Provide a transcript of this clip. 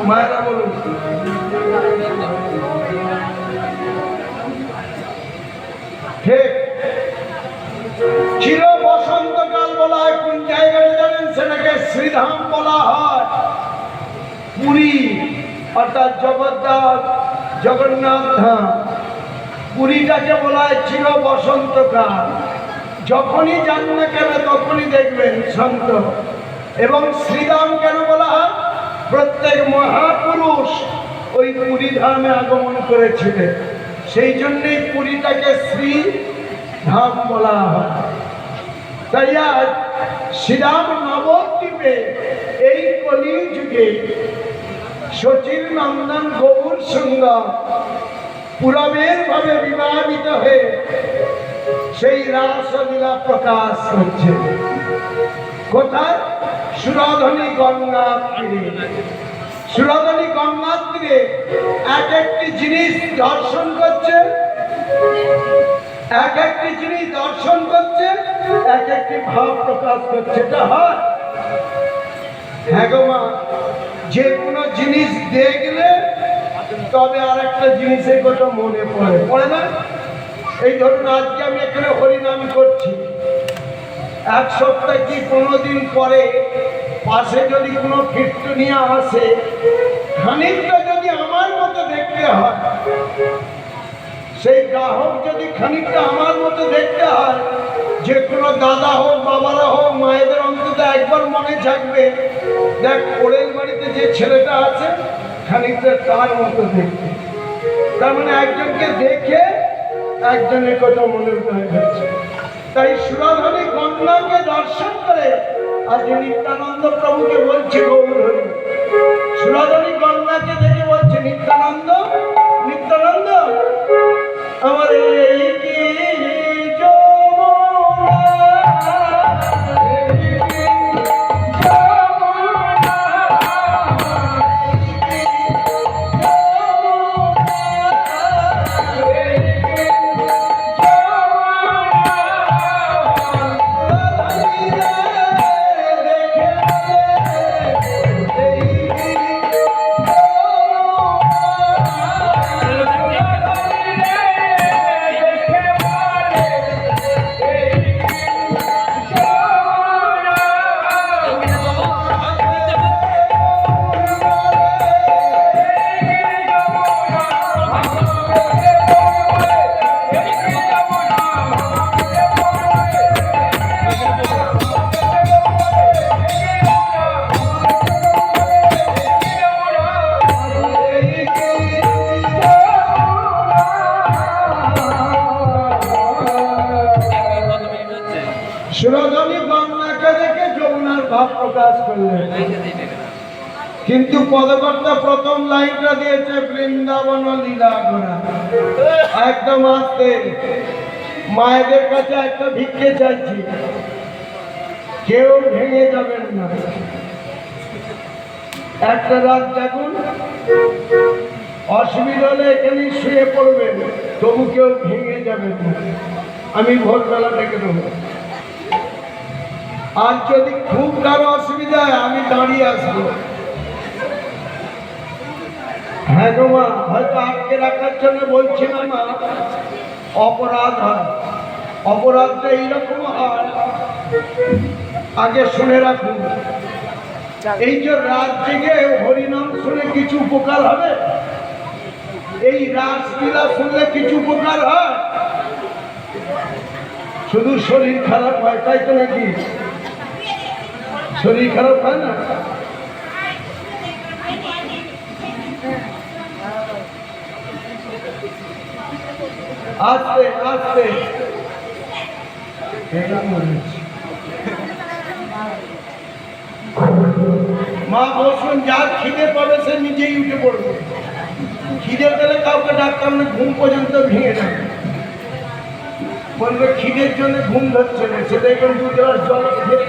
মায়েরা বলুন। ঠিক, চির বসন্তকাল বলা হয় কোন জায়গাটা জানেন? সেটাকে শ্রীধাম বলা হয়। পুরী অর্থাৎ জগন্নাথ ধাম, পুরীটাকে বলা হয় চির বসন্তকাল। যখনই যান না কেন তখনই দেখবেন শান্ত। এবং শ্রীধাম কেন বলা হয়? প্রত্যেক মহাপুরুষ ওই পুরী ধামে আগমন করেছিলেন, সেই জন্যই পুরীটাকে শ্রীধাম বলা হয়। তাই আজ শ্রীরাম নবদ্বীপে এই কলি যুগে শচীর নন্দন গৌর সুন্দর পুরবের ভাবে বিবাহিত হয়ে সেই রাসলীলা প্রকাশ করছে। কোথায়? সুরধনী গঙ্গার তীরে। সুরধনী গঙ্গার তীরে এক একটি জিনিস দর্শন করছে, এক একটি জিনিস দর্শন করছে, এক একটি ভাব প্রকাশ করছে। এটা হয়? হ্যাঁ গো মা, যে কোনো জিনিস দেখলে তবে আর একটা জিনিসের কথা মনে পড়ে, পড়ে না? এই ধরুন আজকে আমি এখানে হরিনাম করছি, এক সপ্তাহ কি 15 দিন পরে পাশে যদি কোনো কীর্তনিয়া আসে, খানিকটা যদি আমার মতো দেখতে হয়, সেই গ্রাহক যদি খানিকটা আমার মতো দেখতে হয়, যে কোনো দাদা হোক বাবারা হোক মায়েদের অন্তত একবার মনে থাকবে, দেখ ওরের বাড়িতে যে ছেলেটা আছে খানিকটা তার মতো দেখতে। তার মানে একজনকে দেখে একজনের কথা মনে হয়ে যাচ্ছে। তাই সুরধনী গঙ্গাকে দর্শন করে আজ নিত্যানন্দ প্রভুকে বলছে গৌর হরি। সুরধনী গঙ্গাকে দেখে বলছে নিত্যানন্দ, নিত্যানন্দ আমার এই কি সুরধনী গঙ্গাকে দেখে যমুনার ভাব প্রকাশ করলেন। কিন্তু পদকর্তা প্রথম লাইনটা দিয়েছে বৃন্দাবন লীলা করা। একদম আস্তে, মায়েদের কাছে একটা ভিক্ষে চাইছি, কেউ ভেঙে যাবেন না। একটা রাত দেখুন, অসুবিধা হলে এখানে শুয়ে পড়বেন, তবু কেউ ভেঙে যাবেন না। আমি ভোরবেলা ডেকে দেবো। আর যদি খুব কারো অসুবিধা হয় আমি দাঁড়িয়ে আসবো। হ্যাঁ গো মা, হয়তো আটকে রাখার জন্য বলছি না মা, অপরাধ হয়। অপরাধটা এইরকম হয়, আগে শুনে রাখুন। এই যে রাত জেগে হরিনাম শুনে কিছু উপকার হবে? এই রাসলীলা শুনলে কিছু উপকার হয়? শুধু শরীর খারাপ হয়, তাই তো নাকি? শরীর খারাপ হয় না? আস্তে আস্তে মা বসুন, যার খিদে পাবে সে নিজেই উঠে পড়বে। খিদে পেলে কাউকে ডাক্তার না, ঘুম পর্যন্ত ভেঙে যাবে। বলবে খিদের জন্য ঘুম ধরছে না, সেটা এখন 2 গ্লাস জল খেয়ে